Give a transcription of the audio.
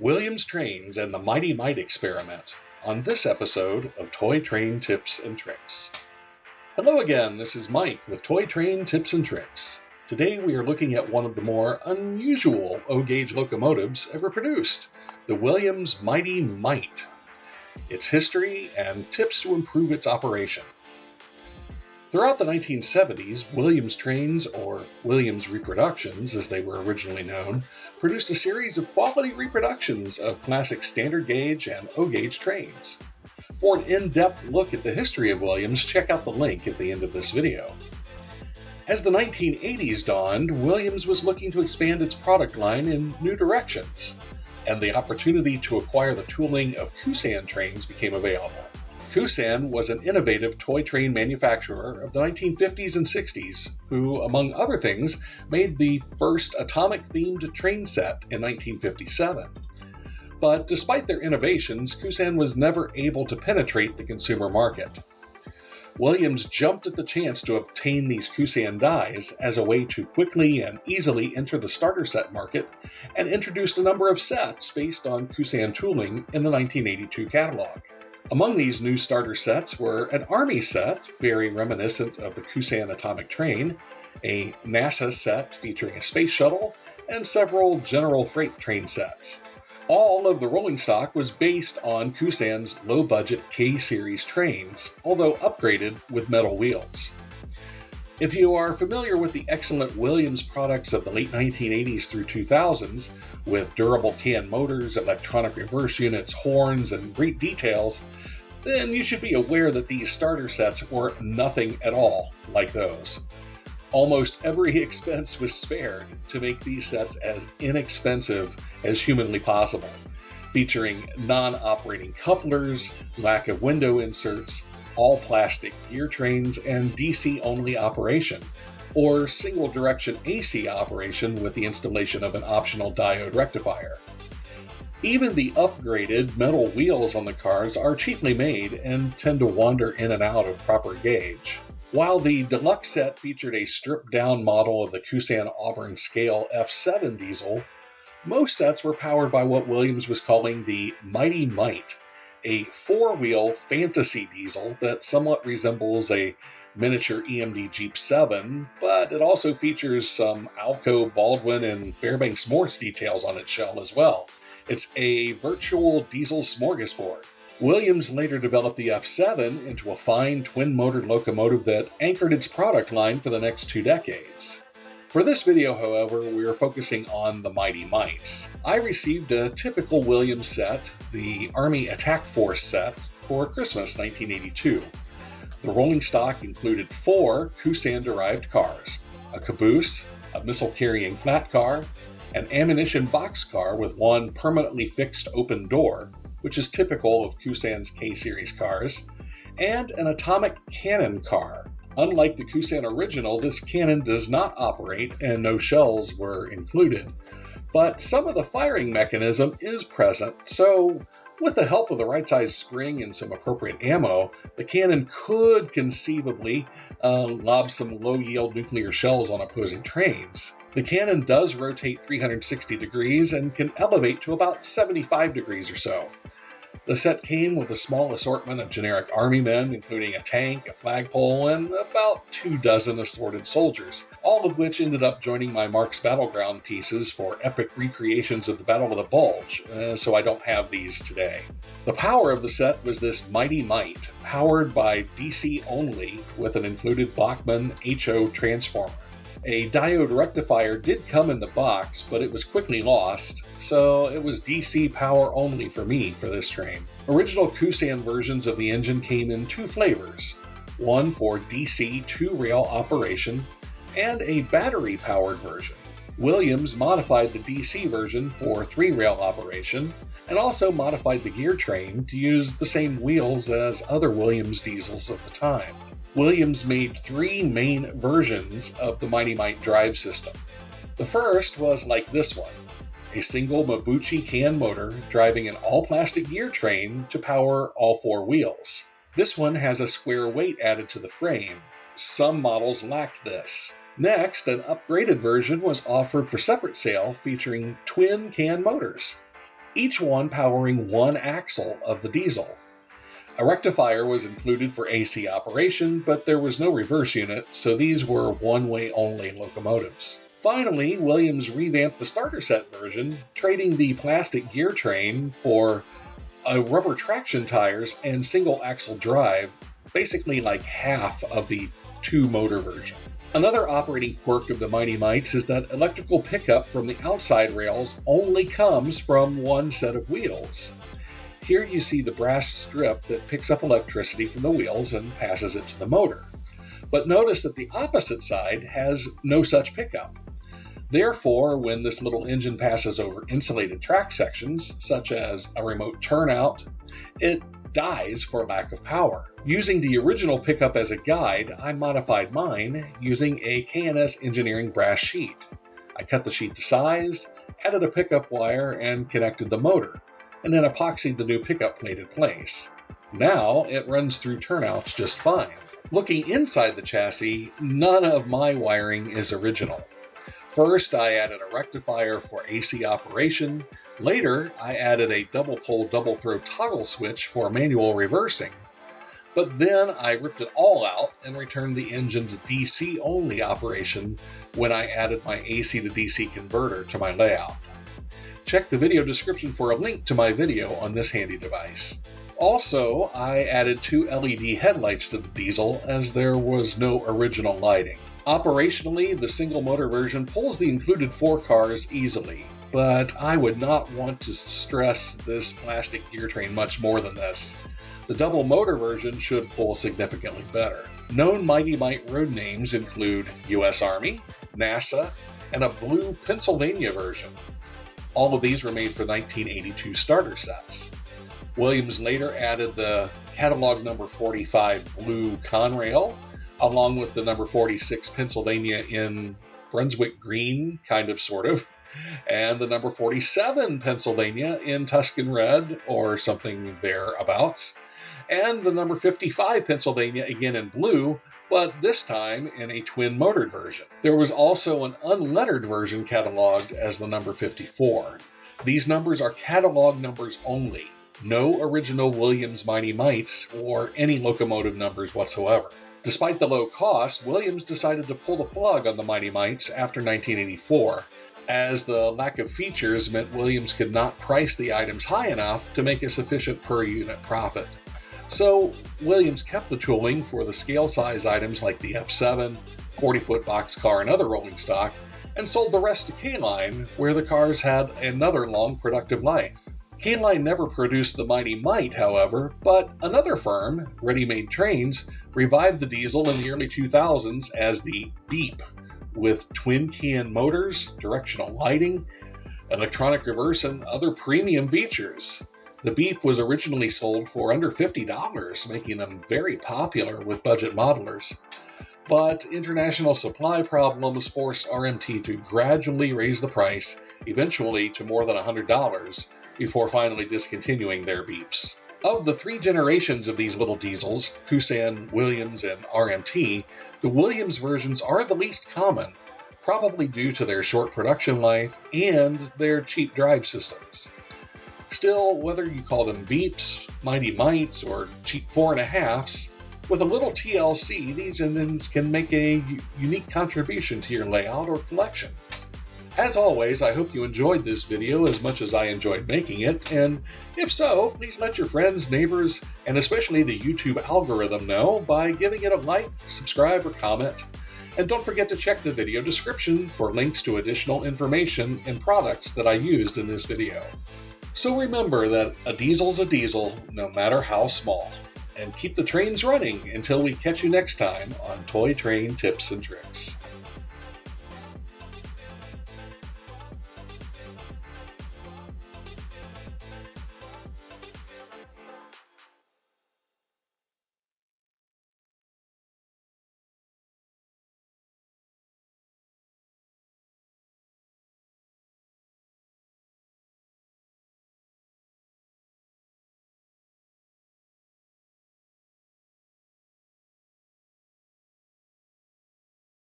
Williams Trains and the Mighty Mite experiment on this episode of Toy Train Tips and Tricks. Hello again, this is Mike with Toy Train Tips and Tricks. Today we are looking at one of the more unusual O-gauge locomotives ever produced, the Williams Mighty Mite, its history and tips to improve its operation. Throughout the 1970s, Williams Trains, or Williams Reproductions as they were originally known, produced a series of quality reproductions of classic standard gauge and O-gauge trains. For an in-depth look at the history of Williams, check out the link at the end of this video. As the 1980s dawned, Williams was looking to expand its product line in new directions, and the opportunity to acquire the tooling of Kusan Trains became available. Kusan was an innovative toy train manufacturer of the 1950s and 60s, who, among other things, made the first atomic-themed train set in 1957. But despite their innovations, Kusan was never able to penetrate the consumer market. Williams jumped at the chance to obtain these Kusan dies as a way to quickly and easily enter the starter set market, and introduced a number of sets based on Kusan tooling in the 1982 catalog. Among these new starter sets were an Army set, very reminiscent of the Kusan atomic train, a NASA set featuring a space shuttle, and several general freight train sets. All of the rolling stock was based on Kusan's low-budget K-series trains, although upgraded with metal wheels. If you are familiar with the excellent Williams products of the late 1980s through 2000s, with durable can motors, electronic reverse units, horns, and great details, then you should be aware that these starter sets were nothing at all like those. Almost every expense was spared to make these sets as inexpensive as humanly possible, featuring non-operating couplers, lack of window inserts, all-plastic gear trains, and DC-only operation, or single-direction AC operation with the installation of an optional diode rectifier. Even the upgraded metal wheels on the cars are cheaply made and tend to wander in and out of proper gauge. While the deluxe set featured a stripped-down model of the Kusan Auburn Scale F7 diesel, most sets were powered by what Williams was calling the Mighty Mite, a four-wheel fantasy diesel that somewhat resembles a miniature EMD Jeep 7, but it also features some Alco, Baldwin, and Fairbanks Morse details on its shell as well. It's a virtual diesel smorgasbord. Williams later developed the F7 into a fine twin-motored locomotive that anchored its product line for the next 2 decades. For this video, however, we are focusing on the Mighty Mites. I received a typical Williams set, the Army Attack Force set, for Christmas 1982. The rolling stock included 4 Kusan-derived cars, a caboose, a missile-carrying flat car, an ammunition boxcar with one permanently fixed open door, which is typical of Kusan's K-series cars, and an atomic cannon car. Unlike the Kusan original, this cannon does not operate and no shells were included, but some of the firing mechanism is present, so with the help of the right-sized spring and some appropriate ammo, the cannon could conceivably lob some low-yield nuclear shells on opposing trains. The cannon does rotate 360 degrees and can elevate to about 75 degrees or so. The set came with a small assortment of generic army men, including a tank, a flagpole, and about 24 assorted soldiers, all of which ended up joining my Marx battleground pieces for epic recreations of the Battle of the Bulge, so I don't have these today. The power of the set was this Mighty Mite, powered by DC only with an included Bachmann HO transformer. A diode rectifier did come in the box, but it was quickly lost, so it was DC power only for me for this train. Original Kusan versions of the engine came in 2 flavors, one for DC 2-rail operation and a battery-powered version. Williams modified the DC version for 3-rail operation and also modified the gear train to use the same wheels as other Williams diesels of the time. Williams made 3 main versions of the Mighty Mite drive system. The first was like this one, a single Mabuchi can motor driving an all-plastic gear train to power all 4 wheels. This one has a square weight added to the frame. Some models lacked this. Next, an upgraded version was offered for separate sale featuring twin can motors. each one powering one axle of the diesel. A rectifier was included for AC operation, but there was no reverse unit, so these were one-way only locomotives. Finally, Williams revamped the starter set version, trading the plastic gear train for rubber traction tires and single-axle drive, basically like half of the two-motor version. Another operating quirk of the Mighty Mites is that electrical pickup from the outside rails only comes from one set of wheels. Here you see the brass strip that picks up electricity from the wheels and passes it to the motor. But notice that the opposite side has no such pickup. Therefore, when this little engine passes over insulated track sections, such as a remote turnout, it dies for lack of power. Using the original pickup as a guide, I modified mine using a K&S Engineering brass sheet. I cut the sheet to size, added a pickup wire, and connected the motor, and then epoxied the new pickup plate in place. Now it runs through turnouts just fine. Looking inside the chassis, none of my wiring is original. First, I added a rectifier for AC operation. Later, I added a double-pole, double-throw toggle switch for manual reversing. But then I ripped it all out and returned the engine to DC-only operation when I added my AC to DC converter to my layout. Check the video description for a link to my video on this handy device. Also, I added 2 LED headlights to the diesel as there was no original lighting. Operationally, the single-motor version pulls the included 4 cars easily, but I would not want to stress this plastic gear train much more than this. The double-motor version should pull significantly better. Known Mighty Mite road names include US Army, NASA, and a blue Pennsylvania version. All of these were made for 1982 starter sets. Williams later added the catalog number 45 blue Conrail, along with the number 46 Pennsylvania in Brunswick green, sort of, and the number 47 Pennsylvania in Tuscan red, or something thereabouts, and the number 55 Pennsylvania again in blue, but this time in a twin-motored version. There was also an unlettered version cataloged as the number 54. These numbers are catalog numbers only. No original Williams Mighty Mites or any locomotive numbers whatsoever. Despite the low cost, Williams decided to pull the plug on the Mighty Mites after 1984, as the lack of features meant Williams could not price the items high enough to make a sufficient per-unit profit. So, Williams kept the tooling for the scale-size items like the F7, 40-foot boxcar, and other rolling stock, and sold the rest to K-Line, where the cars had another long, productive life. K-Line never produced the Mighty Mite, however, but another firm, Ready Made Trains, revived the diesel in the early 2000s as the Beep, with twin-can motors, directional lighting, electronic reverse, and other premium features. The Beep was originally sold for under $50, making them very popular with budget modelers. But international supply problems forced RMT to gradually raise the price, eventually to more than $100, before finally discontinuing their Beeps. Of the 3 generations of these little diesels, Kusan, Williams, and RMT, the Williams versions are the least common, probably due to their short production life and their cheap drive systems. Still, whether you call them Beeps, Mighty Mites, or cheap 4.5s, with a little TLC, these engines can make a unique contribution to your layout or collection. As always, I hope you enjoyed this video as much as I enjoyed making it, and if so, please let your friends, neighbors, and especially the YouTube algorithm know by giving it a like, subscribe, or comment. And don't forget to check the video description for links to additional information and products that I used in this video. So remember that a diesel's a diesel, no matter how small. And keep the trains running until we catch you next time on Toy Train Tips and Tricks.